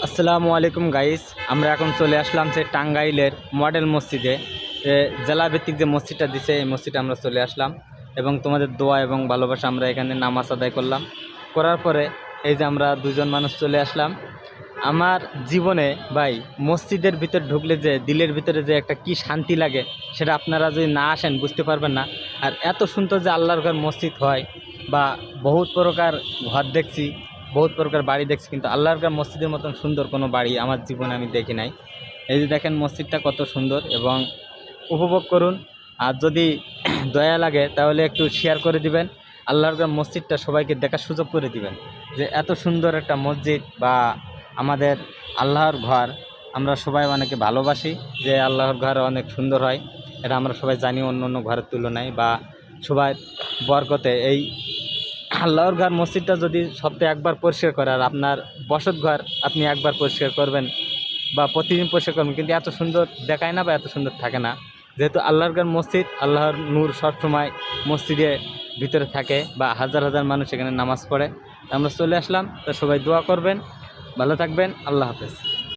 আসসালামু আলাইকুম গাইস। আমরা এখন চলে আসলাম যে টাঙ্গাইলের মডেল মসজিদে, জেলাভিত্তিক যে মসজিদটা দিছে এই মসজিদে আমরা চলে আসলাম এবং তোমাদের দোয়া এবং ভালোবাসা আমরা এখানে নামাজ আদায় করলাম। করার পরে এই যে আমরা দুজন মানুষ চলে আসলাম। আমার জীবনে ভাই মসজিদের ভিতর ঢুকলে যে দিলের ভিতরে যে একটা কি শান্তি লাগে সেটা আপনারা যদি না আসেন বুঝতে পারবেন না। আর এত সুন্দর যে আল্লাহর ঘর মসজিদ হয়, বা বহুত প্রকার ঘর দেখছি, বহুত প্রকার বাড়ি দেখছি, কিন্তু আল্লাহর ঘর মসজিদের মতন সুন্দর কোনো বাড়ি আমার জীবনে আমি দেখি নাই। এই যে দেখেন মসজিদটা কত সুন্দর এবং উপভোগ করুন। আর যদি দয়া লাগে তাহলে একটু শেয়ার করে দিবেন। আল্লাহর ঘর মসজিদটা সবাইকে দেখার সুযোগ করে দিবেন যে এত সুন্দর একটা মসজিদ বা আমাদের আল্লাহর ঘর আমরা সবাই অনেকে ভালোবাসি, যে আল্লাহর ঘর অনেক সুন্দর হয়। এটা আমরা সবাই জানি অন্য অন্য ঘরের তুলনায়, বা সবাই বরকতে এই আল্লাহর ঘর মসজিদটা যদি সপ্তাহে একবার পরিষ্কার করে, আর আপনার বসত ঘর আপনি একবার পরিষ্কার করবেন বা প্রতিদিন পরিষ্কার করবেন, কিন্তু এত সুন্দর দেখায় না বা এত সুন্দর থাকে না। যেহেতু আল্লাহর ঘর মসজিদ, আল্লাহর নূর সবসময় মসজিদে ভিতরে থাকে বা হাজার হাজার মানুষ এখানে নামাজ পড়ে। আমরা চলে আসলাম, তো সবাই দোয়া করবেন, ভালো থাকবেন, আল্লাহ হাফেজ।